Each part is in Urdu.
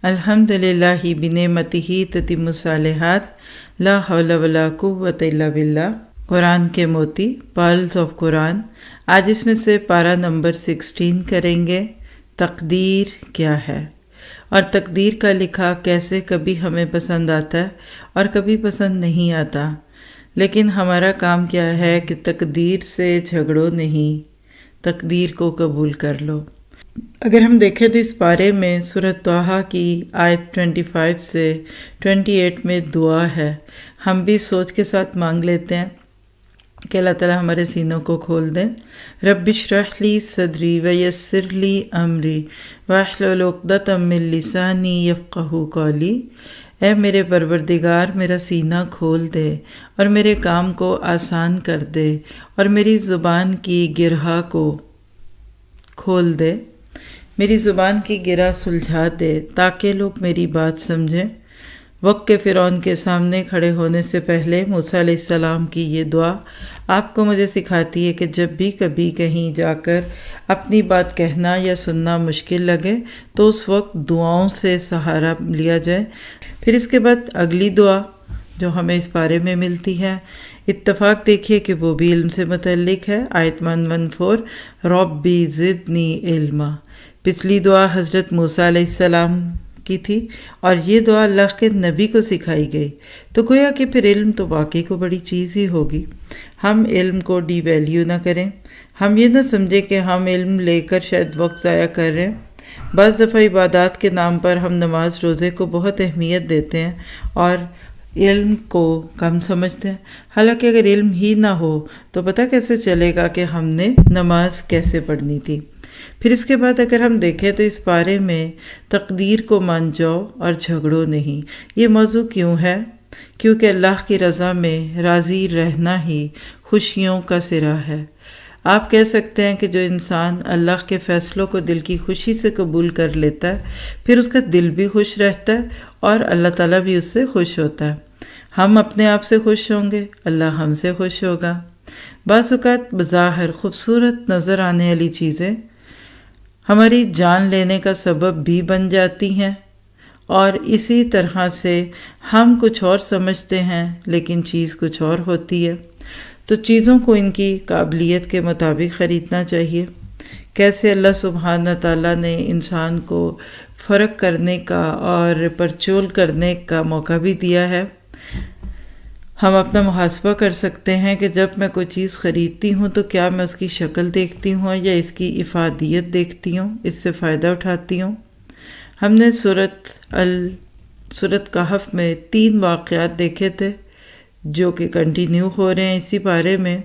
الحمدللہ بنعمتہ تتم الصالحات لا حول ولا قوۃ الا باللہ۔ قرآن کے موتی، پرلز آف قرآن۔ آج اس میں سے پارہ نمبر 16 کریں گے، تقدیر کیا ہے اور تقدیر کا لکھا کیسے کبھی ہمیں پسند آتا ہے اور کبھی پسند نہیں آتا، لیکن ہمارا کام کیا ہے کہ تقدیر سے جھگڑو نہیں، تقدیر کو قبول کر لو۔ اگر ہم دیکھیں تو اس پارے میں سورۃ طٰہٰ کی آیت 25 سے 28 میں دعا ہے۔ ہم بھی سوچ کے ساتھ مانگ لیتے ہیں کہ اللہ تعالیٰ ہمارے سینوں کو کھول دیں۔ رب اشرح لی صدری ویسر لی امری واحلل عقدۃ من لسانی یفقہوا قولی۔ اے میرے پروردگار، میرا سینہ کھول دے اور میرے کام کو آسان کر دے اور میری زبان کی گرہ کو کھول دے، میری زبان کی گرہ سلجھا دے تاکہ لوگ میری بات سمجھیں۔ وقت کے فرعون کے سامنے کھڑے ہونے سے پہلے موسیٰ علیہ السلام کی یہ دعا آپ کو مجھے سکھاتی ہے کہ جب بھی کبھی کہیں جا کر اپنی بات کہنا یا سننا مشکل لگے تو اس وقت دعاؤں سے سہارا لیا جائے۔ پھر اس کے بعد اگلی دعا جو ہمیں اس بارے میں ملتی ہے، اتفاق دیکھیے کہ وہ بھی علم سے متعلق ہے۔ آیت 114 ربی زدنی علما۔ پچھلی دعا حضرت موسیٰ علیہ السلام کی تھی اور یہ دعا اللہ کے نبی کو سکھائی گئی، تو گویا کہ پھر علم تو واقعی کو بڑی چیز ہی ہوگی۔ ہم علم کو ڈی ویلیو نہ کریں، ہم یہ نہ سمجھیں کہ ہم علم لے کر شاید وقت ضائع کر رہے ہیں۔ بعض دفعہ عبادات کے نام پر ہم نماز روزے کو بہت اہمیت دیتے ہیں اور علم کو کم سمجھتے ہیں، حالانکہ اگر علم ہی نہ ہو تو پتہ کیسے چلے گا کہ ہم نے نماز کیسے پڑھنی تھی۔ پھر اس کے بعد اگر ہم دیکھیں تو اس بارے میں تقدیر کو مان جاؤ اور جھگڑو نہیں۔ یہ موضوع کیوں ہے؟ کیونکہ اللہ کی رضا میں راضی رہنا ہی خوشیوں کا سرا ہے۔ آپ کہہ سکتے ہیں کہ جو انسان اللہ کے فیصلوں کو دل کی خوشی سے قبول کر لیتا ہے پھر اس کا دل بھی خوش رہتا ہے اور اللہ تعالیٰ بھی اس سے خوش ہوتا ہے۔ ہم اپنے آپ سے خوش ہوں گے، اللہ ہم سے خوش ہوگا۔ بعض اوقات بظاہر خوبصورت نظر آنے والی چیزیں ہماری جان لینے کا سبب بھی بن جاتی ہیں، اور اسی طرح سے ہم کچھ اور سمجھتے ہیں لیکن چیز کچھ اور ہوتی ہے۔ تو چیزوں کو ان کی قابلیت کے مطابق خریدنا چاہیے۔ کیسے اللہ سبحانہ تعالیٰ نے انسان کو فرق کرنے کا اور پرچول کرنے کا موقع بھی دیا ہے۔ ہم اپنا محاسبہ کر سکتے ہیں کہ جب میں کوئی چیز خریدتی ہوں تو کیا میں اس کی شکل دیکھتی ہوں یا اس کی افادیت دیکھتی ہوں، اس سے فائدہ اٹھاتی ہوں۔ ہم نے سورۃ کہف میں 3 واقعات دیکھے تھے جو کہ کنٹینیو ہو رہے ہیں اسی بارے میں۔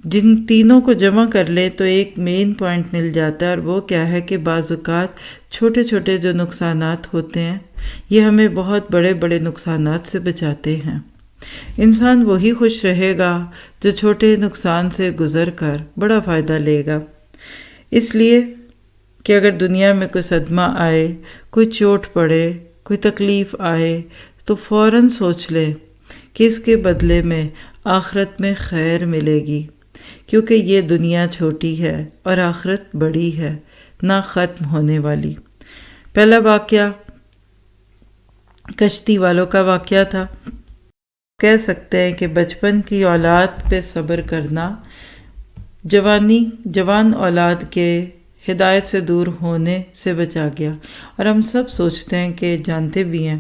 جن تینوں کو جمع کر لیں تو ایک مین پوائنٹ مل جاتا ہے، اور وہ کیا ہے کہ بعض اوقات چھوٹے چھوٹے جو نقصانات ہوتے ہیں یہ ہمیں بہت بڑے بڑے نقصانات سے بچاتے ہیں۔ انسان وہی خوش رہے گا جو چھوٹے نقصان سے گزر کر بڑا فائدہ لے گا۔ اس لیے کہ اگر دنیا میں کوئی صدمہ آئے، کوئی چوٹ پڑے، کوئی تکلیف آئے تو فوراً سوچ لے کہ اس کے بدلے میں آخرت میں خیر ملے گی، کیونکہ یہ دنیا چھوٹی ہے اور آخرت بڑی ہے، نہ ختم ہونے والی۔ پہلا واقعہ کشتی والوں کا واقعہ تھا۔ کہہ سکتے ہیں کہ بچپن کی اولاد پہ صبر کرنا جوان اولاد کے ہدایت سے دور ہونے سے بچا گیا، اور ہم سب سوچتے ہیں کہ جانتے بھی ہیں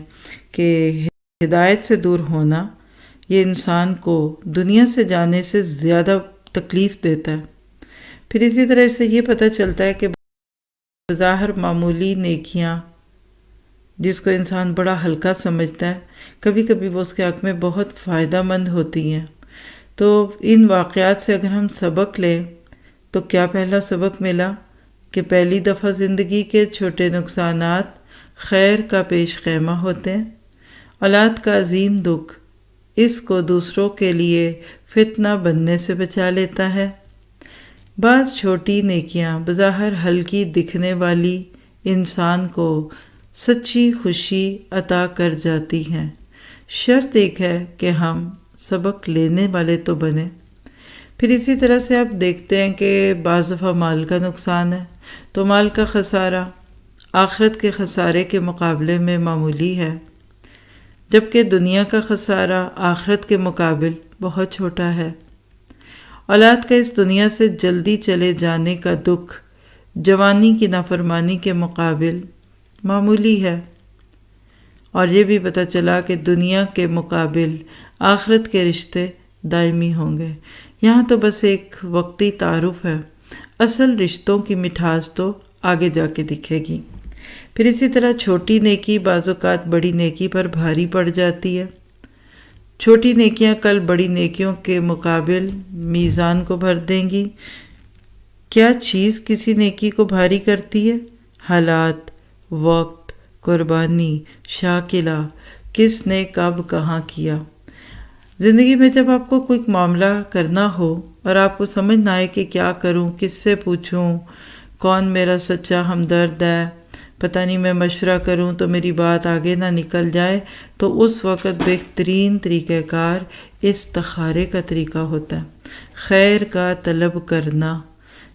کہ ہدایت سے دور ہونا یہ انسان کو دنیا سے جانے سے زیادہ تکلیف دیتا ہے۔ پھر اسی طرح سے یہ پتہ چلتا ہے کہ بظاہر معمولی نیکیاں جس کو انسان بڑا ہلکا سمجھتا ہے، کبھی کبھی وہ اس کے حق میں بہت فائدہ مند ہوتی ہیں۔ تو ان واقعات سے اگر ہم سبق لیں تو کیا پہلا سبق ملا کہ پہلی دفعہ زندگی کے چھوٹے نقصانات خیر کا پیش خیمہ ہوتے ہیں۔ اولاد کا عظیم دکھ اس کو دوسروں کے لیے فتنہ بننے سے بچا لیتا ہے۔ بعض چھوٹی نیکیاں بظاہر ہلکی دکھنے والی انسان کو سچی خوشی عطا کر جاتی ہیں۔ شرط ایک ہے کہ ہم سبق لینے والے تو بنیں۔ پھر اسی طرح سے آپ دیکھتے ہیں کہ بعض دفعہ مال کا نقصان ہے تو مال کا خسارہ آخرت کے خسارے کے مقابلے میں معمولی ہے، جبکہ دنیا کا خسارہ آخرت کے مقابل بہت چھوٹا ہے۔ اولاد کا اس دنیا سے جلدی چلے جانے کا دکھ جوانی کی نافرمانی کے مقابل معمولی ہے، اور یہ بھی پتہ چلا کہ دنیا کے مقابل آخرت کے رشتے دائمی ہوں گے۔ یہاں تو بس ایک وقتی تعارف ہے، اصل رشتوں کی مٹھاس تو آگے جا کے دکھے گی۔ پھر اسی طرح چھوٹی نیکی بعض اوقات بڑی نیکی پر بھاری پڑ جاتی ہے۔ چھوٹی نیکیاں کل بڑی نیکیوں کے مقابل میزان کو بھر دیں گی۔ کیا چیز کسی نیکی کو بھاری کرتی ہے؟ حالات، وقت، قربانی، شاکلہ، کس نے کب کہاں کیا۔ زندگی میں جب آپ کو کوئی معاملہ کرنا ہو اور آپ کو سمجھ نہ آئے کہ کیا کروں، کس سے پوچھوں، کون میرا سچا ہمدرد ہے، پتہ نہیں میں مشورہ کروں تو میری بات آگے نہ نکل جائے، تو اس وقت بہترین طریقہ کار استخارے کا طریقہ ہوتا ہے، خیر کا طلب کرنا۔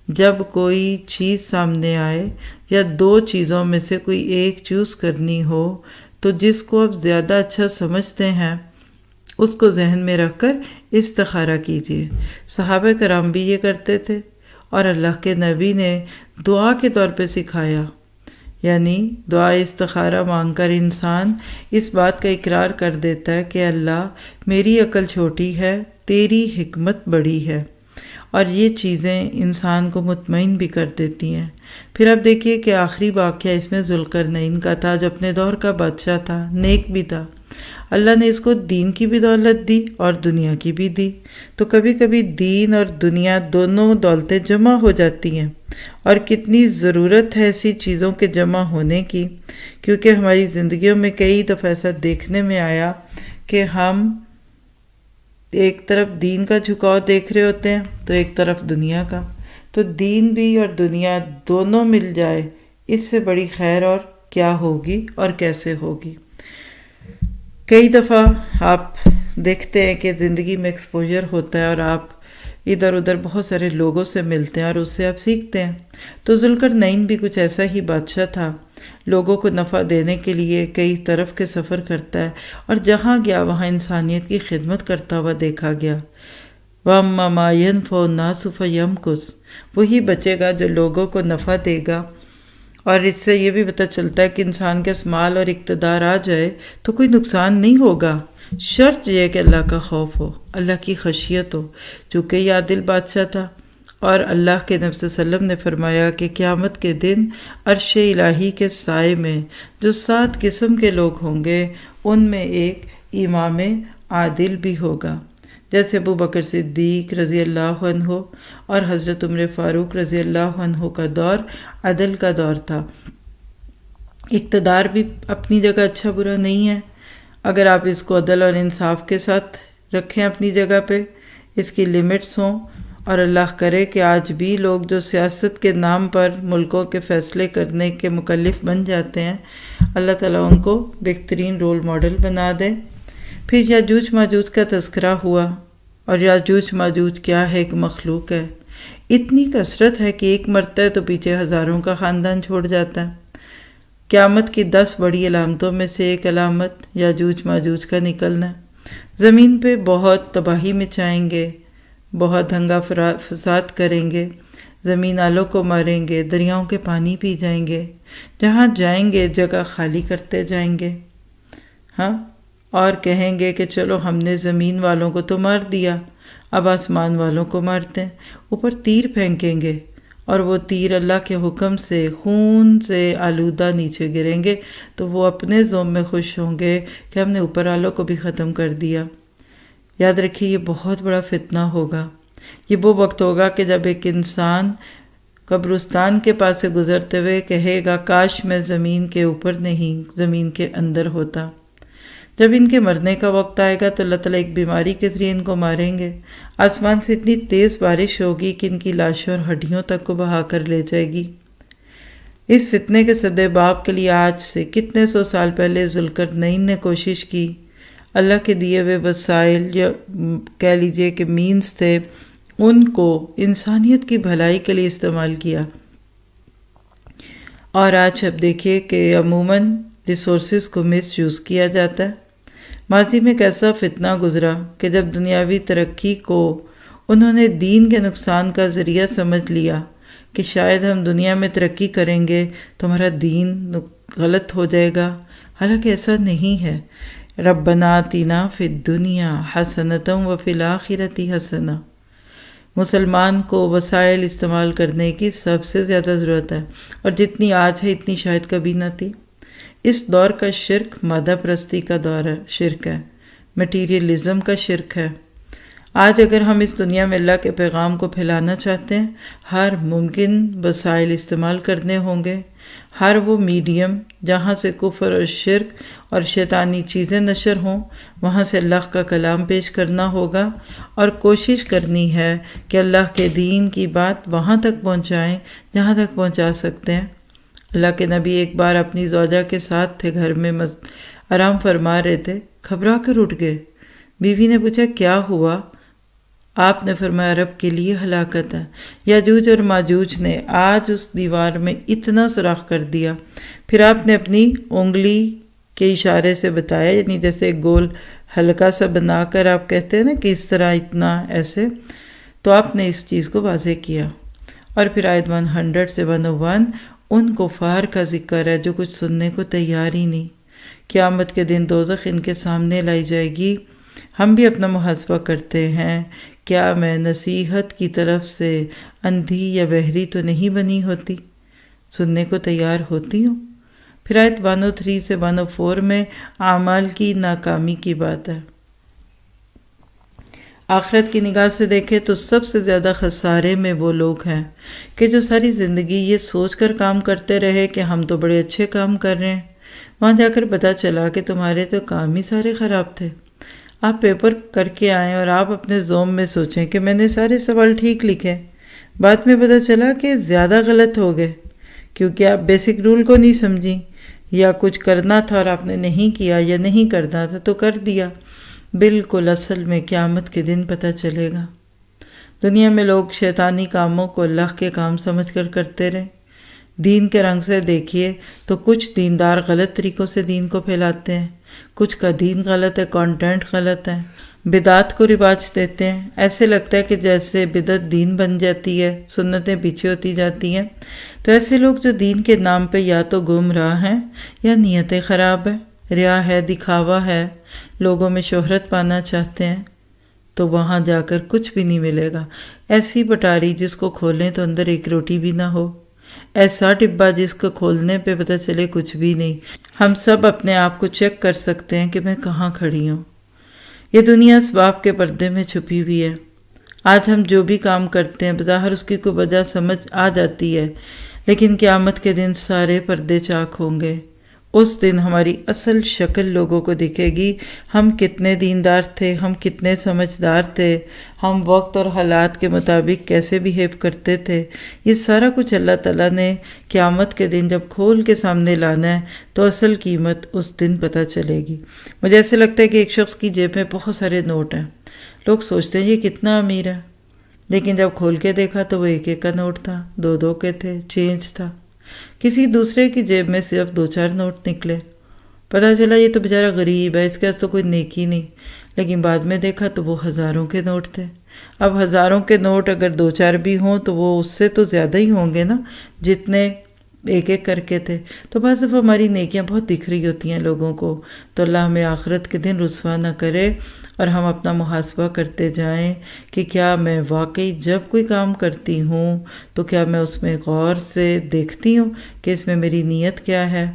جب کوئی چیز سامنے آئے یا دو چیزوں میں سے کوئی ایک چوز کرنی ہو تو جس کو آپ زیادہ اچھا سمجھتے ہیں اس کو ذہن میں رکھ کر استخارہ کیجیے۔ صحابہ کرام بھی یہ کرتے تھے اور اللہ کے نبی نے دعا کے طور پہ سکھایا، یعنی دعا استخارہ مانگ کر انسان اس بات کا اقرار کر دیتا ہے کہ اللہ میری عقل چھوٹی ہے، تیری حکمت بڑی ہے، اور یہ چیزیں انسان کو مطمئن بھی کر دیتی ہیں۔ پھر آپ دیکھیے کہ آخری واقعہ اس میں ذوالقرنین کا تھا، جو اپنے دور کا بادشاہ تھا، نیک بھی تھا۔ اللہ نے اس کو دین کی بھی دولت دی اور دنیا کی بھی دی۔ تو کبھی کبھی دین اور دنیا دونوں دولتیں جمع ہو جاتی ہیں، اور کتنی ضرورت ہے ایسی چیزوں کے جمع ہونے کی، کیونکہ ہماری زندگیوں میں کئی دفعہ ایسا دیکھنے میں آیا کہ ہم ایک طرف دین کا جھکاؤ دیکھ رہے ہوتے ہیں تو ایک طرف دنیا کا۔ تو دین بھی اور دنیا دونوں مل جائے، اس سے بڑی خیر اور کیا ہوگی اور کیسے ہوگی۔ کئی دفعہ آپ دیکھتے ہیں کہ زندگی میں ایکسپوجر ہوتا ہے اور آپ ادھر ادھر بہت سارے لوگوں سے ملتے ہیں اور اس سے آپ سیکھتے ہیں۔ تو ذوالقرنین بھی کچھ ایسا ہی بادشاہ تھا، لوگوں کو نفع دینے کے لیے کئی طرف کے سفر کرتا ہے، اور جہاں گیا وہاں انسانیت کی خدمت کرتا ہوا دیکھا گیا۔ وَأَمَّا مَا يَنْفَعُ النَّاسُ فَيَمْكُثْ، وہی بچے گا جو لوگوں کو نفع دے گا۔ اور اس سے یہ بھی پتہ چلتا ہے کہ انسان کے مال اور اقتدار آ جائے تو کوئی نقصان نہیں ہوگا، شرط یہ ہے کہ اللہ کا خوف ہو، اللہ کی خشیت ہو، چونکہ یہ عادل بادشاہ تھا۔ اور اللہ کے نبی صلی اللہ علیہ وسلم نے فرمایا کہ قیامت کے دن عرش الہی کے سائے میں جو 7 قسم کے لوگ ہوں گے ان میں ایک امام عادل بھی ہوگا، جیسے ابو بکر صدیق رضی اللہ عنہ اور حضرت عمر فاروق رضی اللہ عنہ کا دور عدل کا دور تھا۔ اقتدار بھی اپنی جگہ اچھا برا نہیں ہے، اگر آپ اس کو عدل اور انصاف کے ساتھ رکھیں اپنی جگہ پہ، اس کی لیمٹس ہوں، اور اللہ کرے کہ آج بھی لوگ جو سیاست کے نام پر ملکوں کے فیصلے کرنے کے مکلف بن جاتے ہیں، اللہ تعالیٰ ان کو بہترین رول ماڈل بنا دے۔ پھر یاجوج ماجوج کا تذکرہ ہوا، اور یاجوج ماجوج کیا ہے؟ ایک مخلوق ہے، اتنی کثرت ہے کہ ایک مرتا ہے تو پیچھے ہزاروں کا خاندان چھوڑ جاتا ہے۔ قیامت کی 10 بڑی علامتوں میں سے ایک علامت یاجوج ماجوج کا نکلنا ہے۔ زمین پہ بہت تباہی مچائیں گے، بہت دنگا فساد کریں گے، زمین آلوں کو ماریں گے، دریاؤں کے پانی پی جائیں گے، جہاں جائیں گے جگہ خالی کرتے جائیں گے، ہاں، اور کہیں گے کہ چلو ہم نے زمین والوں کو تو مار دیا، اب آسمان والوں کو مارتے ہیں۔ اوپر تیر پھینکیں گے اور وہ تیر اللہ کے حکم سے خون سے آلودہ نیچے گریں گے، تو وہ اپنے ذوم میں خوش ہوں گے کہ ہم نے اوپر والوں کو بھی ختم کر دیا۔ یاد رکھیے یہ بہت بڑا فتنہ ہوگا۔ یہ وہ وقت ہوگا کہ جب ایک انسان قبرستان کے پاس سے گزرتے ہوئے کہے گا کاش میں زمین کے اوپر نہیں، زمین کے اندر ہوتا۔ جب ان کے مرنے کا وقت آئے گا تو اللہ تعالیٰ ایک بیماری کے ذریعے ان کو ماریں گے، آسمان سے اتنی تیز بارش ہوگی کہ ان کی لاشوں اور ہڈیوں تک کو بہا کر لے جائے گی۔ اس فتنے کے سدباب کے لیے آج سے کتنے 100 سال پہلے ذوالقرنین نے کوشش کی، اللہ کے دیے ہوئے وسائل یا کہہ لیجئے کہ مینز تھے، ان کو انسانیت کی بھلائی کے لیے استعمال کیا۔ اور آج اب دیکھیے کہ عموماً ریسورسز کو مس یوز کیا جاتا ہے۔ ماضی میں کیسا فتنہ گزرا کہ جب دنیاوی ترقی کو انہوں نے دین کے نقصان کا ذریعہ سمجھ لیا کہ شاید ہم دنیا میں ترقی کریں گے تو ہمارا دین غلط ہو جائے گا، حالانکہ ایسا نہیں ہے۔ ربنا آتنا فی الدنیا حسنۃ وفی الآخرۃ حسنہ۔ مسلمان کو وسائل استعمال کرنے کی سب سے زیادہ ضرورت ہے، اور جتنی آج ہے اتنی شاید کبھی نہ تھی۔ اس دور کا شرک مادہ پرستی کا دور ہے، شرک ہے، مٹیریلزم کا شرک ہے۔ آج اگر ہم اس دنیا میں اللہ کے پیغام کو پھیلانا چاہتے ہیں، ہر ممکن وسائل استعمال کرنے ہوں گے، ہر وہ میڈیم جہاں سے کفر اور شرک اور شیطانی چیزیں نشر ہوں، وہاں سے اللہ کا کلام پیش کرنا ہوگا، اور کوشش کرنی ہے کہ اللہ کے دین کی بات وہاں تک پہنچائیں جہاں تک پہنچا سکتے ہیں۔ اللہ کے نبی ایک بار اپنی زوجہ کے ساتھ تھے، گھر میں آرام فرما رہے تھے، گھبرا کر اٹھ گئے۔ بیوی نے پوچھا کیا ہوا؟ آپ نے فرمایا عرب کے لیے ہلاکت ہے، یاجوج اور ماجوج نے آج اس دیوار میں اتنا سوراخ کر دیا۔ پھر آپ نے اپنی انگلی کے اشارے سے بتایا، یعنی جیسے گول ہلکا سا بنا کر آپ کہتے ہیں نا کہ اس طرح اتنا ایسے، تو آپ نے اس چیز کو واضح کیا۔ اور پھر آیت 100 سے 101 ان کفار کا ذکر ہے جو کچھ سننے کو تیار ہی نہیں۔ قیامت کے دن دوزخ ان کے سامنے لائی جائے گی۔ ہم بھی اپنا محاسبہ کرتے ہیں، کیا میں نصیحت کی طرف سے اندھی یا بہری تو نہیں بنی ہوتی؟ سننے کو تیار ہوتی ہوں۔ پھر آیت 103 سے 104 میں اعمال کی ناکامی کی بات ہے۔ آخرت کی نگاہ سے دیکھیں تو سب سے زیادہ خسارے میں وہ لوگ ہیں کہ جو ساری زندگی یہ سوچ کر کام کرتے رہے کہ ہم تو بڑے اچھے کام کر رہے ہیں، وہاں جا کر پتہ چلا کہ تمہارے تو کام ہی سارے خراب تھے۔ آپ پیپر کر کے آئیں اور آپ اپنے زوم میں سوچیں کہ میں نے سارے سوال ٹھیک لکھے، بعد میں پتہ چلا کہ زیادہ غلط ہو گئے کیونکہ آپ بیسک رول کو نہیں سمجھی، یا کچھ کرنا تھا اور آپ نے نہیں کیا، یا نہیں کرنا تھا تو کر دیا۔ بالکل اصل میں قیامت کے دن پتہ چلے گا۔ دنیا میں لوگ شیطانی کاموں کو اللہ کے کام سمجھ کر کرتے رہے۔ دین کے رنگ سے دیکھیے تو کچھ دیندار غلط طریقوں سے دین کو پھیلاتے ہیں، کچھ کا دین غلط ہے، کانٹینٹ غلط ہے، بدعات کو رواج دیتے ہیں۔ ایسے لگتا ہے کہ جیسے بدعت دین بن جاتی ہے، سنتیں پیچھے ہوتی جاتی ہیں۔ تو ایسے لوگ جو دین کے نام پہ یا تو گمراہ ہیں یا نیتیں خراب ہیں، ریا ہے، دکھاوا ہے، لوگوں میں شہرت پانا چاہتے ہیں، تو وہاں جا کر کچھ بھی نہیں ملے گا۔ ایسی پٹاری جس کو کھولیں تو اندر ایک روٹی بھی نہ ہو، ایسا ڈبہ جس کو کھولنے پہ پتہ چلے کچھ بھی نہیں۔ ہم سب اپنے آپ کو چیک کر سکتے ہیں کہ میں کہاں کھڑی ہوں۔ یہ دنیا اسباب کے پردے میں چھپی ہوئی ہے۔ آج ہم جو بھی کام کرتے ہیں بظاہر اس کی کوئی وجہ سمجھ آ جاتی ہے، لیکن قیامت کے دن سارے پردے چاک ہوں گے۔ اس دن ہماری اصل شکل لوگوں کو دکھے گی، ہم کتنے دیندار تھے، ہم کتنے سمجھدار تھے، ہم وقت اور حالات کے مطابق کیسے بیہیو کرتے تھے۔ یہ سارا کچھ اللہ تعالیٰ نے قیامت کے دن جب کھول کے سامنے لانا ہے تو اصل قیمت اس دن پتہ چلے گی۔ مجھے ایسے لگتا ہے کہ ایک شخص کی جیب میں بہت سارے نوٹ ہیں، لوگ سوچتے ہیں یہ کتنا امیر ہے، لیکن جب کھول کے دیکھا تو وہ ایک ایک کا نوٹ تھا، دو دو کے تھے، چینج تھا۔ کسی دوسرے کی جیب میں صرف 2-4 نوٹ نکلے، پتہ چلا یہ تو بیچارہ غریب ہے، اس کے پاس تو کوئی نیکی نہیں، لیکن بعد میں دیکھا تو وہ ہزاروں کے نوٹ تھے۔ اب ہزاروں کے نوٹ اگر 2-4 بھی ہوں تو وہ اس سے تو زیادہ ہی ہوں گے نا جتنے ایک ایک کر کے تھے۔ تو بعض دفعہ ہماری نیکیاں بہت دکھ رہی ہوتی ہیں لوگوں کو، تو اللہ ہمیں آخرت کے دن رسوا نہ کرے، اور ہم اپنا محاسبہ کرتے جائیں کہ کیا میں واقعی جب کوئی کام کرتی ہوں تو کیا میں اس میں غور سے دیکھتی ہوں کہ اس میں میری نیت کیا ہے۔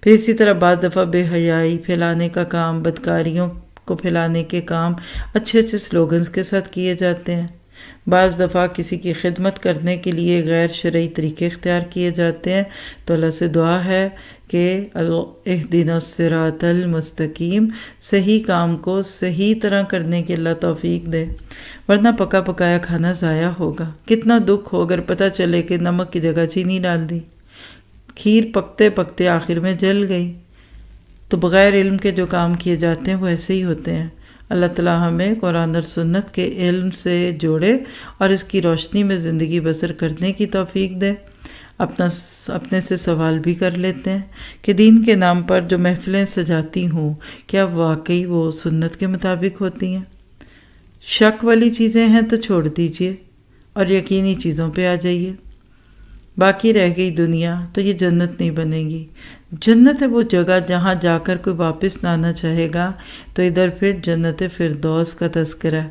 پھر اسی طرح بعض دفعہ بے حیائی پھیلانے کا کام، بدکاریوں کو پھیلانے کے کام اچھے اچھے سلوگنز کے ساتھ کیے جاتے ہیں۔ بعض دفعہ کسی کی خدمت کرنے کے لیے غیر شرعی طریقے اختیار کیے جاتے ہیں، تو اللہ سے دعا ہے کہ اہدنا الصراط المستقیم، صحیح کام کو صحیح طرح کرنے کی اللہ توفیق دے، ورنہ پکا پکایا کھانا ضائع ہوگا۔ کتنا دکھ ہو اگر پتہ چلے کہ نمک کی جگہ چینی ڈال دی، کھیر پکتے پکتے آخر میں جل گئی۔ تو بغیر علم کے جو کام کیے جاتے ہیں وہ ایسے ہی ہوتے ہیں۔ اللہ تعالیٰ ہمیں قرآن اور سنت کے علم سے جوڑے اور اس کی روشنی میں زندگی بسر کرنے کی توفیق دے۔ اپنے سے سوال بھی کر لیتے ہیں کہ دین کے نام پر جو محفلیں سجاتی ہوں کیا واقعی وہ سنت کے مطابق ہوتی ہیں؟ شک والی چیزیں ہیں تو چھوڑ دیجئے اور یقینی چیزوں پہ آ جائیے۔ باقی رہ گئی دنیا تو یہ جنت نہیں بنے گی۔ جنت ہے وہ جگہ جہاں جا کر کوئی واپس نہ آنا چاہے گا، تو ادھر پھر جنت فردوس کا تذکرہ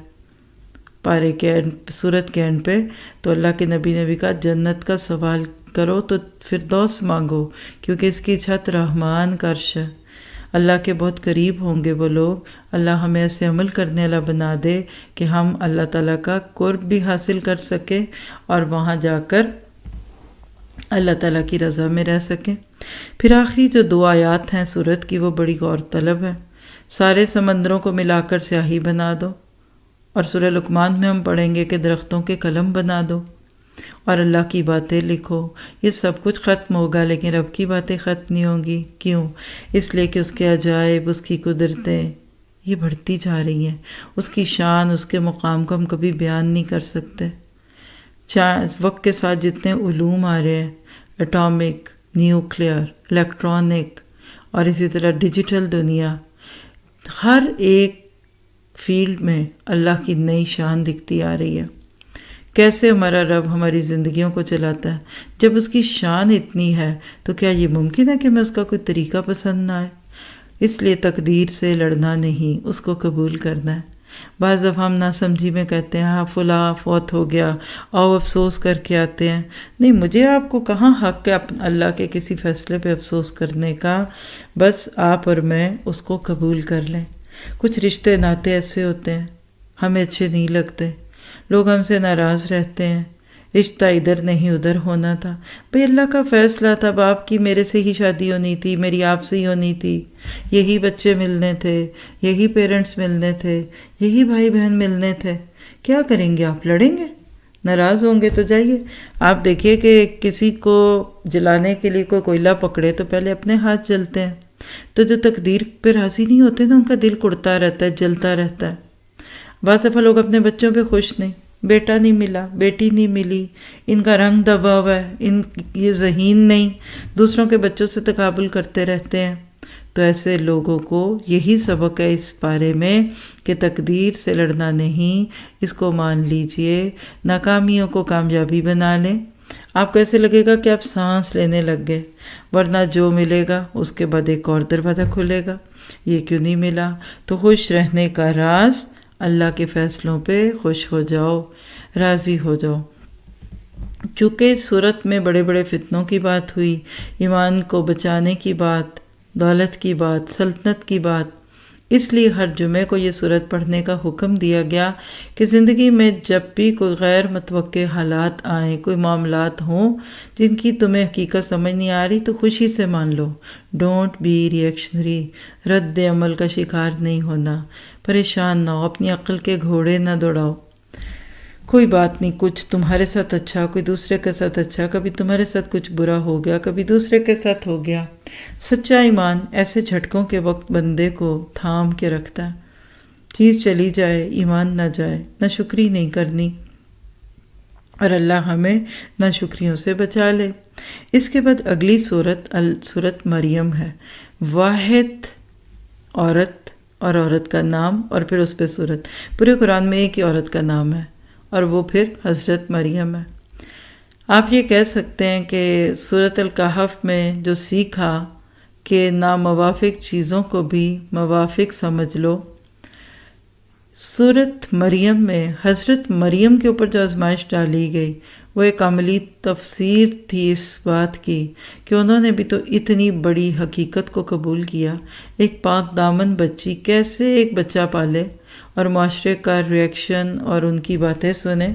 پارے کے سورت کے اینڈ پہ تو اللہ کے نبی نے بھی کہا جنت کا سوال کرو تو فردوس مانگو، کیونکہ اس کی چھت رحمان کا عرش ہے۔ اللہ کے بہت قریب ہوں گے وہ لوگ۔ اللہ ہمیں ایسے عمل کرنے والا بنا دے کہ ہم اللہ تعالیٰ کا قرب بھی حاصل کر سکیں اور وہاں جا کر اللہ تعالیٰ کی رضا میں رہ سکیں۔ پھر آخری جو 2 آیات ہیں سورت کی وہ بڑی غور طلب ہے۔ سارے سمندروں کو ملا کر سیاہی بنا دو، اور سورہ لقمان میں ہم پڑھیں گے کہ درختوں کے قلم بنا دو اور اللہ کی باتیں لکھو۔ یہ سب کچھ ختم ہوگا لیکن رب کی باتیں ختم نہیں ہوں گی۔ کیوں؟ اس لیے کہ اس کے عجائب، اس کی قدرتیں یہ بڑھتی جا رہی ہیں۔ اس کی شان، اس کے مقام کو ہم کبھی بیان نہیں کر سکتے۔ وقت کے ساتھ جتنے علوم آ رہے ہیں، ایٹامک، نیوکلیئر، الیکٹرانک اور اسی طرح ڈیجیٹل دنیا، ہر ایک فیلڈ میں اللہ کی نئی شان دکھتی آ رہی ہے۔ کیسے ہمارا رب ہماری زندگیوں کو چلاتا ہے؟ جب اس کی شان اتنی ہے تو کیا یہ ممکن ہے کہ ہمیں اس کا کوئی طریقہ پسند نہ آئے؟ اس لیے تقدیر سے لڑنا نہیں، اس کو قبول کرنا ہے۔ بعض دفعہ ہم ناسمجھی میں کہتے ہیں ہاں فلاں فوت ہو گیا، آؤ افسوس کر کے آتے ہیں۔ نہیں، مجھے آپ کو کہاں حق ہے اللہ کے کسی فیصلے پہ افسوس کرنے کا؟ بس آپ اور میں اس کو قبول کر لیں۔ کچھ رشتے ناتے ایسے ہوتے ہیں ہمیں اچھے نہیں لگتے، لوگ ہم سے ناراض رہتے ہیں، رشتہ ادھر نہیں ادھر ہونا تھا، بھئی اللہ کا فیصلہ تھا، آپ کی میرے سے ہی شادی ہونی تھی، میری آپ سے ہی ہونی تھی، یہی بچے ملنے تھے، یہی پیرنٹس ملنے تھے، یہی بھائی بہن ملنے تھے۔ کیا کریں گے؟ آپ لڑیں گے؟ ناراض ہوں گے تو جائیے۔ آپ دیکھیے کہ کسی کو جلانے کے لیے کوئی کوئلہ پکڑے تو پہلے اپنے ہاتھ جلتے ہیں، تو جو تقدیر پہ راضی نہیں ہوتے نا ان کا دل کڑتا رہتا ہے، جلتا رہتا ہے۔ بعض دفعہ لوگ اپنے بچوں پہ خوش نہیں، بیٹا نہیں ملا، بیٹی نہیں ملی، ان کا رنگ دبا ہوا ہے، یہ ذہین نہیں، دوسروں کے بچوں سے تقابل کرتے رہتے ہیں۔ تو ایسے لوگوں کو یہی سبق ہے اس بارے میں کہ تقدیر سے لڑنا نہیں، اس کو مان لیجئے، ناکامیوں کو کامیابی بنا لیں۔ آپ کو ایسے لگے گا کہ آپ سانس لینے لگ گئے، ورنہ جو ملے گا اس کے بعد ایک اور دروازہ کھلے گا، یہ کیوں نہیں ملا؟ تو خوش رہنے کا راز اللہ کے فیصلوں پہ خوش ہو جاؤ، راضی ہو جاؤ۔ چونکہ اس صورت میں بڑے بڑے فتنوں کی بات ہوئی، ایمان کو بچانے کی بات، دولت کی بات، سلطنت کی بات، اس لیے ہر جمعے کو یہ صورت پڑھنے کا حکم دیا گیا کہ زندگی میں جب بھی کوئی غیر متوقع حالات آئیں، کوئی معاملات ہوں جن کی تمہیں حقیقت سمجھ نہیں آ رہی، تو خوشی سے مان لو۔ ڈونٹ بی ریئیکشنری، رد عمل کا شکار نہیں ہونا، پریشان نہ ہو، اپنی عقل کے گھوڑے نہ دوڑاؤ۔ کوئی بات نہیں، کچھ تمہارے ساتھ اچھا، کوئی دوسرے کے ساتھ اچھا، کبھی تمہارے ساتھ کچھ برا ہو گیا، کبھی دوسرے کے ساتھ ہو گیا۔ سچا ایمان ایسے جھٹکوں کے وقت بندے کو تھام کے رکھتا ہے۔ چیز چلی جائے، ایمان نہ جائے، نہ شکری نہیں کرنی، اور اللہ ہمیں نہ شکریوں سے بچا لے۔ اس کے بعد اگلی سورت مریم ہے، واحد عورت اور عورت کا نام، اور پھر اس پہ سورت۔ پورے قرآن میں ایک ہی عورت کا نام ہے اور وہ پھر حضرت مریم ہے۔ آپ یہ کہہ سکتے ہیں کہ سورۃ الکہف میں جو سیکھا کہ ناموافق چیزوں کو بھی موافق سمجھ لو، سورۃ مریم میں حضرت مریم کے اوپر جو آزمائش ڈالی گئی وہ ایک عملی تفسیر تھی اس بات کی کہ انہوں نے بھی تو اتنی بڑی حقیقت کو قبول کیا۔ ایک پاک دامن بچی کیسے ایک بچہ پالے اور معاشرے کا ریئیکشن اور ان کی باتیں سنے؟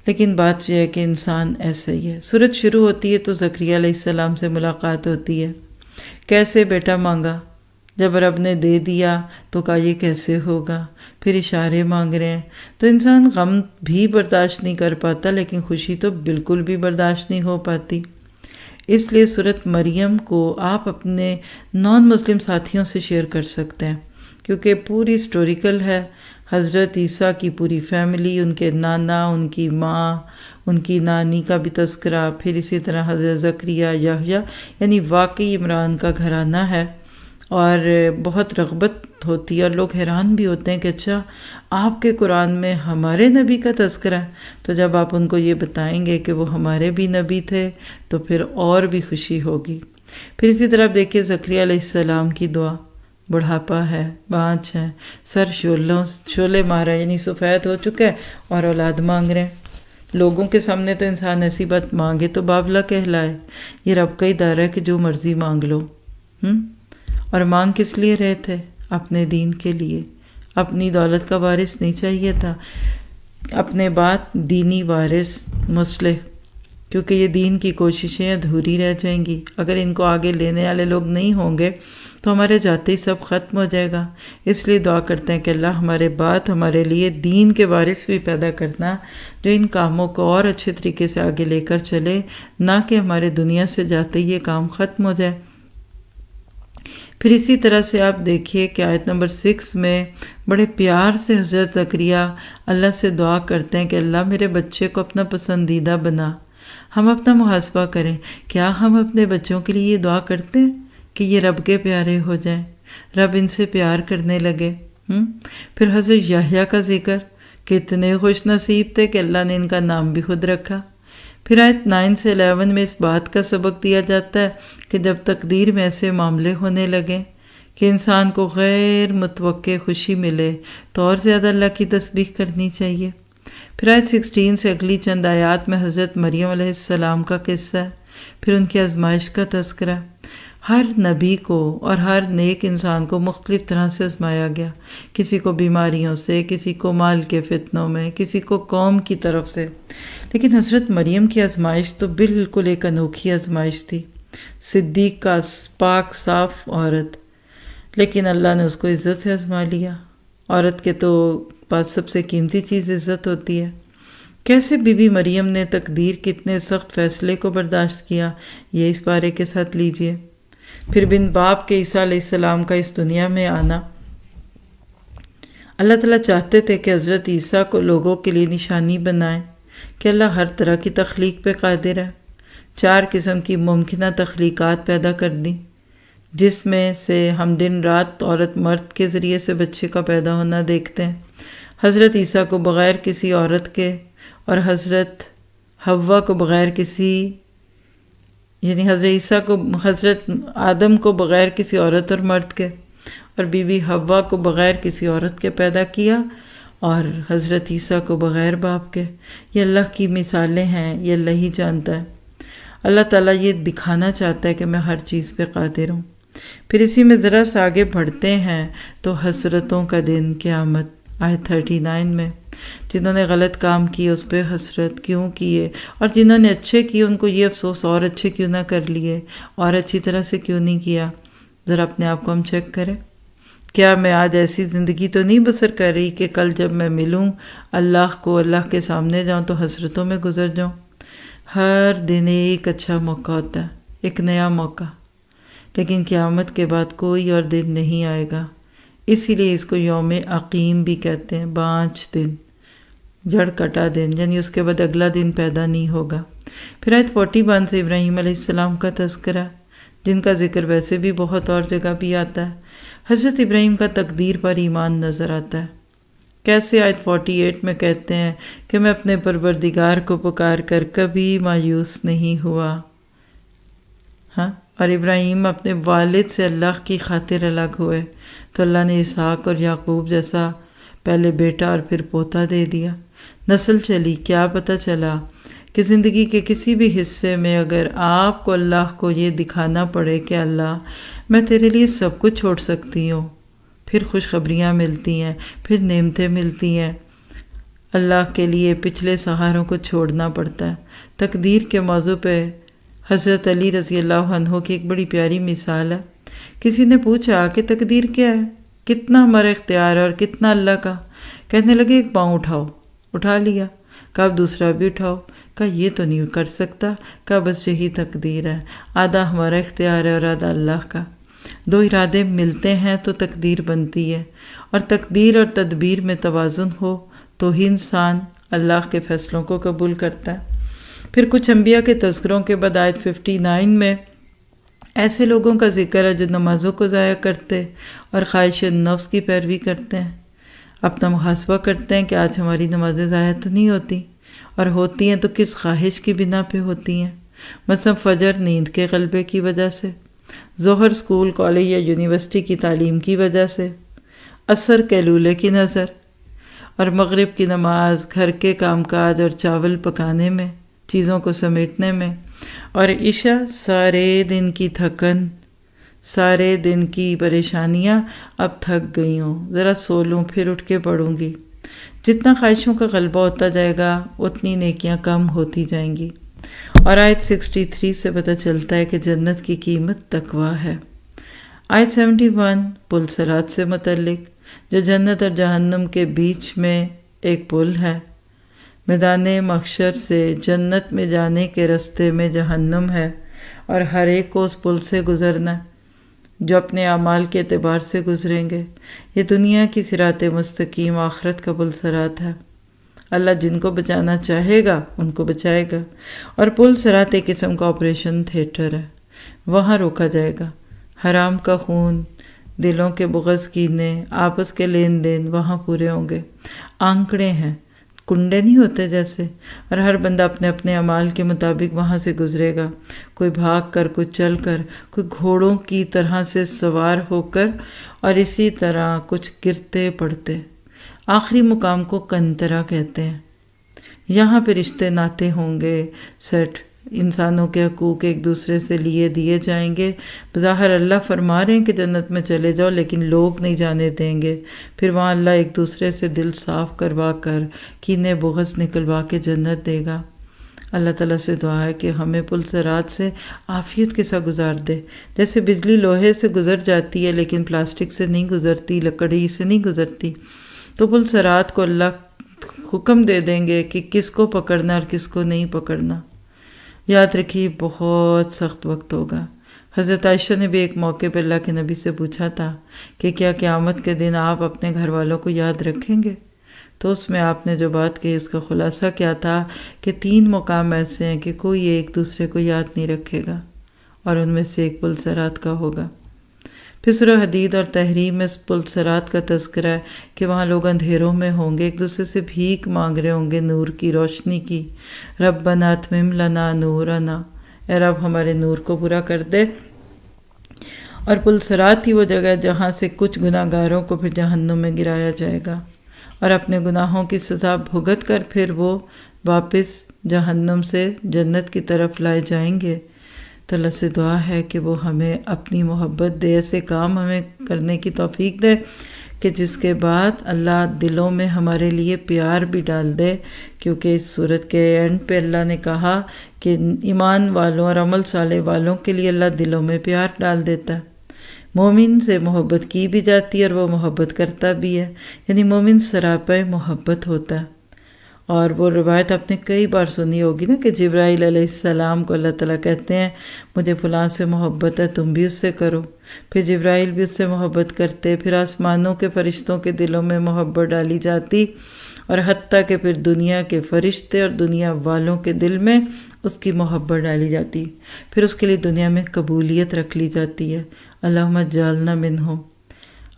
لیکن بات یہ ہے کہ انسان ایسا ہی ہے۔ سورت شروع ہوتی ہے تو زکریا علیہ السلام سے ملاقات ہوتی ہے۔ کیسے بیٹا مانگا، جب رب نے دے دیا تو کہا یہ کیسے ہوگا، پھر اشارے مانگ رہے ہیں، تو انسان غم بھی برداشت نہیں کر پاتا لیکن خوشی تو بالکل بھی برداشت نہیں ہو پاتی۔ اس لیے سورت مریم کو آپ اپنے نان مسلم ساتھیوں سے شیئر کر سکتے ہیں کیونکہ پوری ہسٹوریکل ہے۔ حضرت عیسیٰ کی پوری فیملی، ان کے نانا، ان کی ماں، ان کی نانی کا بھی تذکرہ، پھر اسی طرح حضرت زکریا، یحییٰ، یعنی واقعی عمران کا گھرانہ ہے، اور بہت رغبت ہوتی ہے، اور لوگ حیران بھی ہوتے ہیں کہ اچھا آپ کے قرآن میں ہمارے نبی کا تذکرہ ہے۔ تو جب آپ ان کو یہ بتائیں گے کہ وہ ہمارے بھی نبی تھے تو پھر اور بھی خوشی ہوگی۔ پھر اسی طرح دیکھیے زکریا علیہ السلام کی دعا، بڑھاپا ہے، بانچ ہے، سر شعلے مارا، یعنی سفید ہو چکا ہے اور اولاد مانگ رہے ہیں۔ لوگوں کے سامنے تو انسان ایسی بات مانگے تو باولا کہلائے، یہ رب کا ادارہ ہے کہ جو مرضی مانگ لو۔ اور مانگ کس لیے رہے تھے؟ اپنے دین کے لیے، اپنی دولت کا وارث نہیں چاہیے تھا، اپنے بعد دینی وارث مصلح، کیونکہ یہ دین کی کوششیں ادھوری رہ جائیں گی۔ اگر ان کو آگے لینے والے لوگ نہیں ہوں گے تو ہمارے جاتے ہی سب ختم ہو جائے گا۔ اس لیے دعا کرتے ہیں کہ اللہ ہمارے بعد ہمارے لیے دین کے وارث بھی پیدا کرنا، جو ان کاموں کو اور اچھے طریقے سے آگے لے کر چلے، نہ کہ ہمارے دنیا سے جاتے ہی یہ کام ختم ہو جائے۔ پھر اسی طرح سے آپ دیکھیے کہ آیت نمبر 6 میں بڑے پیار سے حضرت زکریا اللہ سے دعا کرتے ہیں کہ اللہ میرے بچے کو اپنا پسندیدہ بنا۔ ہم اپنا محاسبہ کریں، کیا ہم اپنے بچوں کے لیے یہ دعا کرتے ہیں کہ یہ رب کے پیارے ہو جائیں، رب ان سے پیار کرنے لگے؟ پھر حضرت یحییٰ کا ذکر، کتنے خوش نصیب تھے کہ اللہ نے ان کا نام بھی خود رکھا۔ پھر آیت 9 سے 11 میں اس بات کا سبق دیا جاتا ہے کہ جب تقدیر میں ایسے معاملے ہونے لگیں کہ انسان کو غیر متوقع خوشی ملے تو اور زیادہ اللہ کی تسبیح کرنی چاہیے۔ پھر آیت 16 سے اگلی چند آیات میں حضرت مریم علیہ السلام کا قصہ ہے، پھر ان کی آزمائش کا تذکرہ۔ ہر نبی کو اور ہر نیک انسان کو مختلف طرح سے آزمایا گیا، کسی کو بیماریوں سے، کسی کو مال کے فتنوں میں، کسی کو قوم کی طرف سے، لیکن حضرت مریم کی آزمائش تو بالکل ایک انوکھی آزمائش تھی۔ صدیق کا پاک صاف عورت، لیکن اللہ نے اس کو عزت سے آزما لیا۔ عورت کے تو پاس سب سے قیمتی چیز عزت ہوتی ہے۔ کیسے بی بی مریم نے تقدیر کے اتنے سخت فیصلے کو برداشت کیا، یہ اس بارے کے ساتھ لیجئے۔ پھر بن باپ کے عیسیٰ علیہ السلام کا اس دنیا میں آنا، اللہ تعالیٰ چاہتے تھے کہ حضرت عیسیٰ کو لوگوں کے لیے نشانی بنائیں کہ اللہ ہر طرح کی تخلیق پہ قادر ہے۔ 4 قسم کی ممکنہ تخلیقات پیدا کر دی، جس میں سے ہم دن رات عورت مرد کے ذریعے سے بچے کا پیدا ہونا دیکھتے ہیں۔ حضرت عیسیٰ کو بغیر کسی عورت کے، اور حضرت حوا کو بغیر کسی، یعنی حضرت عیسیٰ کو، حضرت آدم کو بغیر کسی عورت اور مرد کے، اور بی بی حوا کو بغیر کسی عورت کے پیدا کیا، اور حضرت عیسیٰ کو بغیر باپ کے۔ یہ اللہ کی مثالیں ہیں، یہ اللہ ہی جانتا ہے۔ اللہ تعالیٰ یہ دکھانا چاہتا ہے کہ میں ہر چیز پہ قادر ہوں۔ پھر اسی میں ذرا سا آگے بڑھتے ہیں تو حسرتوں کا دن قیامت، آیت 39 میں، جنہوں نے غلط کام کیے اس پہ حسرت کیوں کیے، اور جنہوں نے اچھے کیے ان کو یہ افسوس اور اچھے کیوں نہ کر لیے، اور اچھی طرح سے کیوں نہیں کیا۔ ذرا اپنے آپ کو ہم چیک کریں، کیا میں آج ایسی زندگی تو نہیں بسر کر رہی کہ کل جب میں ملوں اللہ کو، اللہ کے سامنے جاؤں تو حسرتوں میں گزر جاؤں؟ ہر دن ایک اچھا موقع ہوتا ہے، ایک نیا موقع، لیکن قیامت کے بعد کوئی اور دن نہیں آئے گا۔ اسی لیے اس کو یوم عقیم بھی کہتے ہیں، بانچ دن، جڑ کٹا دن، یعنی اس کے بعد اگلا دن پیدا نہیں ہوگا۔ پھر آیت 41 سے ابراہیم علیہ السلام کا تذکرہ، جن کا ذکر ویسے بھی بہت اور جگہ بھی آتا ہے۔ حضرت ابراہیم کا تقدیر پر ایمان نظر آتا ہے، کیسے آیت 48 میں کہتے ہیں کہ میں اپنے پروردگار کو پکار کر کبھی مایوس نہیں ہوا۔ اور ابراہیم اپنے والد سے اللہ کی خاطر الگ ہوئے تو اللہ نے اسحاق اور یعقوب جیسا پہلے بیٹا اور پھر پوتا دے دیا۔ نسل چلی، کیا پتہ چلا کہ زندگی کے کسی بھی حصے میں اگر آپ کو اللہ کو یہ دکھانا پڑے کہ اللہ میں تیرے لیے سب کچھ چھوڑ سکتی ہوں، پھر خوشخبریاں ملتی ہیں، پھر نعمتیں ملتی ہیں۔ اللہ کے لیے پچھلے سہاروں کو چھوڑنا پڑتا ہے۔ تقدیر کے موضوع پہ حضرت علی رضی اللہ عنہ کی ایک بڑی پیاری مثال ہے۔ کسی نے پوچھا کہ تقدیر کیا ہے، کتنا ہمارا اختیار ہے اور کتنا اللہ کا؟ کہنے لگے ایک پاؤں اٹھاؤ، اٹھا لیا۔ کہا دوسرا بھی اٹھاؤ، کہا یہ تو نہیں کر سکتا، کہا بس یہی تقدیر ہے، آدھا ہمارا اختیار ہے اور آدھا اللہ کا۔ دو ارادے ملتے ہیں تو تقدیر بنتی ہے، اور تقدیر اور تدبیر میں توازن ہو تو ہی انسان اللہ کے فیصلوں کو قبول کرتا ہے۔ پھر کچھ انبیاء کے تذکروں کے بعد آیت 59 میں ایسے لوگوں کا ذکر ہے جو نمازوں کو ضائع کرتے اور خواہش نفس کی پیروی کرتے ہیں، اپنا محاسبہ کرتے ہیں کہ آج ہماری نمازیں ضائع تو نہیں ہوتی، اور ہوتی ہیں تو کس خواہش کی بنا پہ ہوتی ہیں، مثلا فجر نیند کے غلبے کی وجہ سے، ظہر اسکول کالج یا یونیورسٹی کی تعلیم کی وجہ سے، عصر قیلولے کی نظر، اور مغرب کی نماز گھر کے کام کاج اور چاول پکانے میں، چیزوں کو سمیٹنے میں، اور عشاء سارے دن کی تھکن، سارے دن کی پریشانیاں، اب تھک گئی ہوں، ذرا سو لوں پھر اٹھ کے پڑھوں گی۔ جتنا خواہشوں کا غلبہ ہوتا جائے گا اتنی نیکیاں کم ہوتی جائیں گی۔ اور آیت 63 سے پتہ چلتا ہے کہ جنت کی قیمت تقویٰ ہے۔ آیت 71 پل صراط سے متعلق، جو جنت اور جہنم کے بیچ میں ایک پل ہے۔ میدان محشر سے جنت میں جانے کے راستے میں جہنم ہے، اور ہر ایک کو اس پل سے گزرنا ہے، جو اپنے اعمال کے اعتبار سے گزریں گے۔ یہ دنیا کی صراط مستقیم، آخرت کا پل صراط ہے۔ اللہ جن کو بچانا چاہے گا ان کو بچائے گا، اور پل صراط ایک قسم کا آپریشن تھیٹر ہے، وہاں روکا جائے گا۔ حرام کا خون، دلوں کے بغض کینے، آپس کے لین دین وہاں پورے ہوں گے۔ آنکڑے ہیں، کنڈے نہیں ہوتے جیسے، اور ہر بندہ اپنے اپنے اعمال کے مطابق وہاں سے گزرے گا، کوئی بھاگ کر، کوئی چل کر، کوئی گھوڑوں کی طرح سے سوار ہو کر، اور اسی طرح کچھ گرتے پڑتے۔ آخری مقام کو کنترا کہتے ہیں۔ یہاں پہ رشتے ناتے ہوں گے سیٹ، انسانوں کے حقوق ایک دوسرے سے دیے جائیں گے۔ بظاہر اللہ فرما رہے ہیں کہ جنت میں چلے جاؤ، لیکن لوگ نہیں جانے دیں گے۔ پھر وہاں اللہ ایک دوسرے سے دل صاف کروا کر، کینے بغض نکلوا کے جنت دے گا۔ اللہ تعالیٰ سے دعا ہے کہ ہمیں پل صراط سے عافیت کے ساتھ گزار دے۔ جیسے بجلی لوہے سے گزر جاتی ہے لیکن پلاسٹک سے نہیں گزرتی، لکڑی سے نہیں گزرتی، تو پل صراط کو اللہ حکم دے دیں گے کہ کس کو پکڑنا اور کس کو نہیں پکڑنا۔ یاد رکھیے بہت سخت وقت ہوگا۔ حضرت عائشہ نے بھی ایک موقع پہ اللہ کے نبی سے پوچھا تھا کہ کیا قیامت کے دن آپ اپنے گھر والوں کو یاد رکھیں گے؟ تو اس میں آپ نے جو بات کہی اس کا خلاصہ کیا تھا کہ 3 مقام ایسے ہیں کہ کوئی ایک دوسرے کو یاد نہیں رکھے گا، اور ان میں سے ایک پل صراط کا ہوگا۔ پھر سورہ حدید اور تحریم میں پل صراط کا تذکرہ ہے کہ وہاں لوگ اندھیروں میں ہوں گے، ایک دوسرے سے بھیک مانگ رہے ہوں گے نور کی، روشنی کی۔ ربنا اتمم لنا نورنا، اے رب ہمارے نور کو پورا کر دے۔ اور پل صراط ہی وہ جگہ ہے جہاں سے کچھ گناہ گاروں کو پھر جہنم میں گرایا جائے گا، اور اپنے گناہوں کی سزا بھگت کر پھر وہ واپس جہنم سے جنت کی طرف لائے جائیں گے۔ تو اللہ سے دعا ہے کہ وہ ہمیں اپنی محبت دے، ایسے کام ہمیں کرنے کی توفیق دے کہ جس کے بعد اللہ دلوں میں ہمارے لیے پیار بھی ڈال دے، کیونکہ اس صورت کے اینڈ پہ اللہ نے کہا کہ ایمان والوں اور عمل صالح والوں کے لیے اللہ دلوں میں پیار ڈال دیتا ہے۔ مومن سے محبت کی بھی جاتی ہے اور وہ محبت کرتا بھی ہے، یعنی مومن سراپے محبت ہوتا ہے۔ اور وہ روایت آپ نے کئی بار سنی ہوگی نا کہ جبرائیل علیہ السلام کو اللہ تعالیٰ کہتے ہیں مجھے فلاں سے محبت ہے، تم بھی اس سے کرو۔ پھر جبرائیل بھی اس سے محبت کرتے، پھر آسمانوں کے فرشتوں کے دلوں میں محبت ڈالی جاتی، اور حتیٰ کہ پھر دنیا کے فرشتے اور دنیا والوں کے دل میں اس کی محبت ڈالی جاتی، پھر اس کے لیے دنیا میں قبولیت رکھ لی جاتی ہے۔ اللہم اجعلنا منہم۔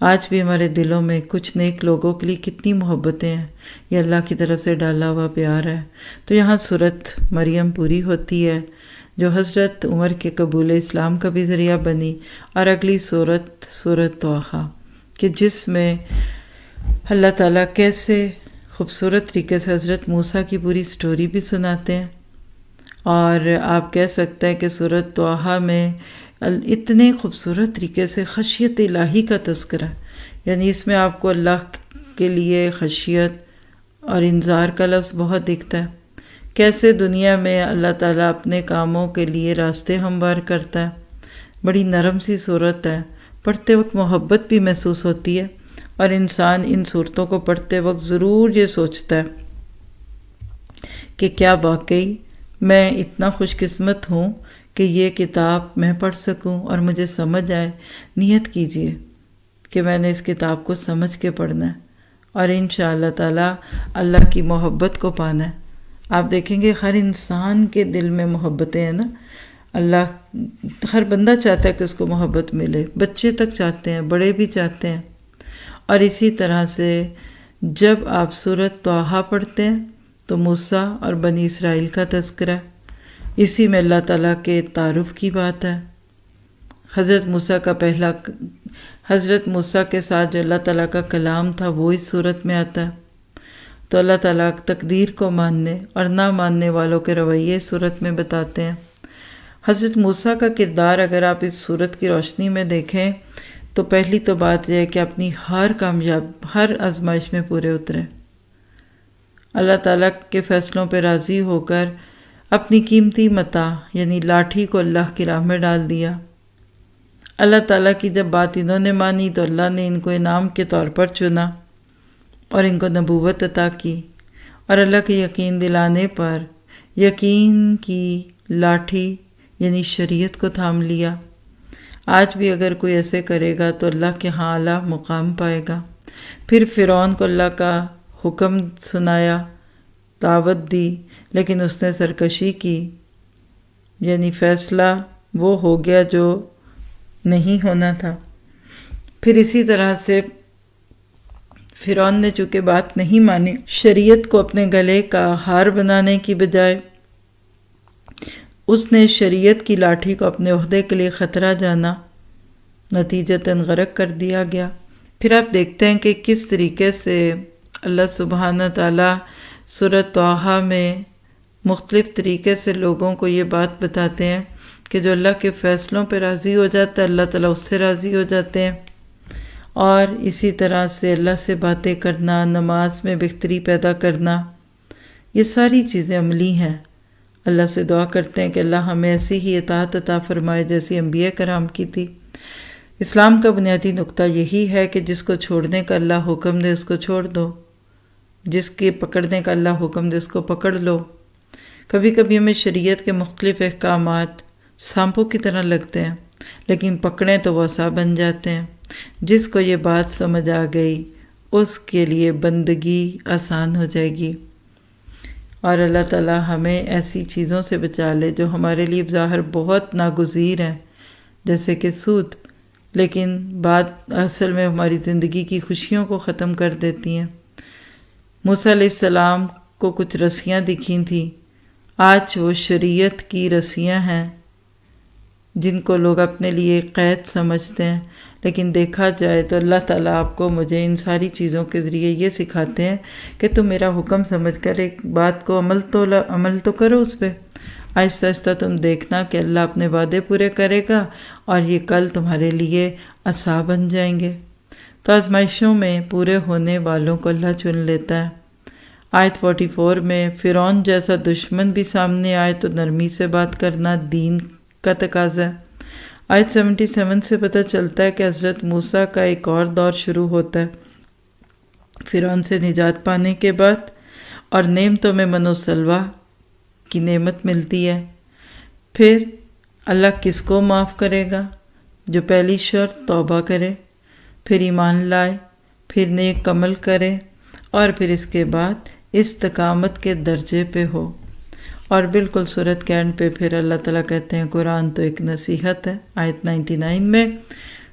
آج بھی ہمارے دلوں میں کچھ نیک لوگوں کے لیے کتنی محبتیں ہیں، یہ اللہ کی طرف سے ڈالا ہوا پیار ہے۔ تو یہاں سورت مریم پوری ہوتی ہے جو حضرت عمر کے قبول اسلام کا بھی ذریعہ بنی، اور اگلی سورت طٰہٰ کہ جس میں اللہ تعالیٰ کیسے خوبصورت طریقے سے حضرت موسیٰ کی پوری سٹوری بھی سناتے ہیں۔ اور آپ کہہ سکتے ہیں کہ سورت طٰہٰ میں اتنے خوبصورت طریقے سے خشیت الہی کا تذکرہ، یعنی اس میں آپ کو اللہ کے لیے خشیت اور انذار کا لفظ بہت دکھتا ہے، کیسے دنیا میں اللہ تعالیٰ اپنے کاموں کے لیے راستے ہموار کرتا ہے۔ بڑی نرم سی صورت ہے، پڑھتے وقت محبت بھی محسوس ہوتی ہے، اور انسان ان صورتوں کو پڑھتے وقت ضرور یہ سوچتا ہے کہ کیا واقعی میں اتنا خوش قسمت ہوں کہ یہ کتاب میں پڑھ سکوں اور مجھے سمجھ آئے، نیت کیجئے کہ میں نے اس کتاب کو سمجھ کے پڑھنا ہے اور انشاءاللہ تعالی اللہ کی محبت کو پانا ہے۔ آپ دیکھیں گے ہر انسان کے دل میں محبتیں ہیں نا، اللہ ہر بندہ چاہتا ہے کہ اس کو محبت ملے، بچے تک چاہتے ہیں، بڑے بھی چاہتے ہیں۔ اور اسی طرح سے جب آپ سورۃ طٰہٰ پڑھتے ہیں تو موسیٰ اور بنی اسرائیل کا تذکرہ ہے، اسی میں اللہ تعالیٰ کے تعارف کی بات ہے۔ حضرت موسیٰ کے ساتھ جو اللہ تعالیٰ کا کلام تھا وہ اس صورت میں آتا ہے، تو اللہ تعالیٰ تقدیر کو ماننے اور نہ ماننے والوں کے رویے اس صورت میں بتاتے ہیں۔ حضرت موسیٰ کا کردار اگر آپ اس صورت کی روشنی میں دیکھیں تو پہلی تو بات یہ ہے کہ اپنی ہر آزمائش میں پورے اترے، اللہ تعالیٰ کے فیصلوں پہ راضی ہو کر اپنی قیمتی متاع یعنی لاٹھی کو اللہ کی راہ میں ڈال دیا۔ اللہ تعالیٰ کی جب بات انہوں نے مانی تو اللہ نے ان کو انعام کے طور پر چنا اور ان کو نبوت عطا کی، اور اللہ کے یقین دلانے پر یقین کی لاٹھی یعنی شریعت کو تھام لیا۔ آج بھی اگر کوئی ایسے کرے گا تو اللہ کے ہاں اعلیٰ مقام پائے گا۔ پھر فرعون کو اللہ کا حکم سنایا، دعوت دی، لیکن اس نے سرکشی کی، یعنی فیصلہ وہ ہو گیا جو نہیں ہونا تھا۔ پھر اسی طرح سے فرعون نے چونکہ بات نہیں مانی، شریعت کو اپنے گلے کا ہار بنانے کی بجائے اس نے شریعت کی لاٹھی کو اپنے عہدے کے لیے خطرہ جانا، نتیجتاً غرق کر دیا گیا۔ پھر آپ دیکھتے ہیں کہ کس طریقے سے اللہ سبحانہ تعالیٰ سورۃ طٰہٰ میں مختلف طریقے سے لوگوں کو یہ بات بتاتے ہیں کہ جو اللہ کے فیصلوں پہ راضی ہو جاتا ہے اللہ تعالیٰ اس سے راضی ہو جاتے ہیں۔ اور اسی طرح سے اللہ سے باتیں کرنا، نماز میں بہتری پیدا کرنا، یہ ساری چیزیں عملی ہیں۔ اللہ سے دعا کرتے ہیں کہ اللہ ہمیں ایسی ہی اطاعت عطا فرمائے جیسی انبیاء کرام کی تھی۔ اسلام کا بنیادی نقطہ یہی ہے کہ جس کو چھوڑنے کا اللہ حکم دے اس کو چھوڑ دو، جس کے پکڑنے کا اللہ حکم دے اس کو پکڑ لو۔ کبھی کبھی ہمیں شریعت کے مختلف احکامات سانپوں کی طرح لگتے ہیں، لیکن پکڑیں تو وہ عصا بن جاتے ہیں۔ جس کو یہ بات سمجھ آ گئی اس کے لیے بندگی آسان ہو جائے گی، اور اللہ تعالیٰ ہمیں ایسی چیزوں سے بچا لے جو ہمارے لیے بظاہر بہت ناگزیر ہیں، جیسے کہ سود، لیکن بات اصل میں ہماری زندگی کی خوشیوں کو ختم کر دیتی ہیں۔ موسیٰ علیہ السلام کو کچھ رسیاں دکھی تھیں، آج وہ شریعت کی رسیاں ہیں جن کو لوگ اپنے لیے قید سمجھتے ہیں، لیکن دیکھا جائے تو اللہ تعالیٰ آپ کو مجھے ان ساری چیزوں کے ذریعے یہ سکھاتے ہیں کہ تم میرا حکم سمجھ کر ایک بات کو عمل تو کرو اس پہ۔ آہستہ آہستہ تم دیکھنا کہ اللہ اپنے وعدے پورے کرے گا اور یہ کل تمہارے لیے عصا بن جائیں گے۔ تو آزمائشوں میں پورے ہونے والوں کو اللہ چن لیتا ہے۔ آیت 44 میں فرعون جیسا دشمن بھی سامنے آئے تو نرمی سے بات کرنا دین کا تقاضا ہے۔ آیت 77 سے پتہ چلتا ہے کہ حضرت موسیٰ کا ایک اور دور شروع ہوتا ہے فرعون سے نجات پانے کے بعد، اور نعمتوں میں من و سلوہ کی نعمت ملتی ہے۔ پھر اللہ کس کو معاف کرے گا؟ جو پہلی شرط توبہ کرے، پھر ایمان لائے، پھر نیک عمل کرے، اور پھر اس کے بعد استقامت کے درجے پہ ہو۔ اور بالکل سورت کے اینڈ پہ پھر اللہ تعالیٰ کہتے ہیں قرآن تو ایک نصیحت ہے، آیت 99 میں۔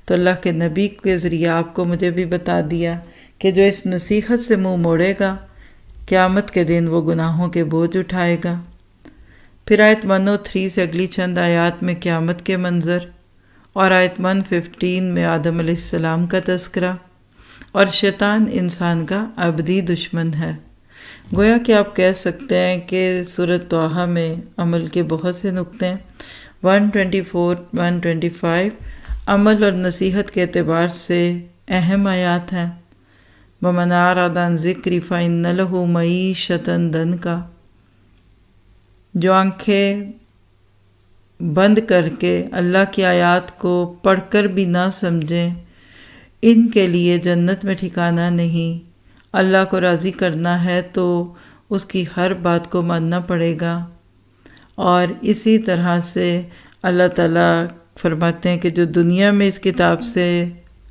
تو اللہ کے نبی کے ذریعے آپ کو مجھے بھی بتا دیا کہ جو اس نصیحت سے منہ موڑے گا قیامت کے دن وہ گناہوں کے بوجھ اٹھائے گا۔ پھر آیت 103 سے اگلی چند آیات میں قیامت کے منظر، اور آیت 115 میں آدم علیہ السلام کا تذکرہ، اور شیطان انسان کا ابدی دشمن ہے۔ گویا کہ آپ کہہ سکتے ہیں کہ سورۃ طٰہٰ میں عمل کے بہت سے نقطے ہیں۔ 124 125 عمل اور نصیحت کے اعتبار سے اہم آیات ہیں۔ وَمَنْ أَعْرَضَ عَنْ ذِكْرِي فَإِنَّ لَهُ مَعِيشَةً ضَنْكًا، جو آنکھیں بند کر کے اللہ کی آیات کو پڑھ کر بھی نہ سمجھیں، ان کے لیے جنت میں ٹھکانہ نہیں۔ اللہ کو راضی کرنا ہے تو اس کی ہر بات کو ماننا پڑے گا، اور اسی طرح سے اللہ تعالیٰ فرماتے ہیں کہ جو دنیا میں اس کتاب سے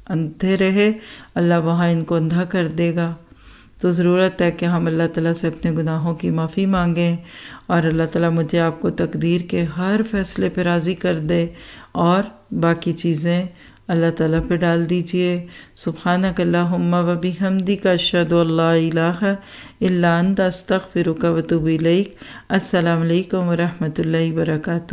اندھے رہے، اللہ وہاں ان کو اندھا کر دے گا۔ تو ضرورت ہے کہ ہم اللہ تعالیٰ سے اپنے گناہوں کی معافی مانگیں، اور اللہ تعالیٰ مجھے آپ کو تقدیر کے ہر فیصلے پہ راضی کر دے، اور باقی چیزیں اللہ تعالیٰ پہ ڈال دیجئے۔ سبحانک اللہم و بحمدک اشہد ان لا الہ الا انت استغفرک و اتوب الیک۔ السلام علیکم ورحمۃ اللہ وبرکاتہ۔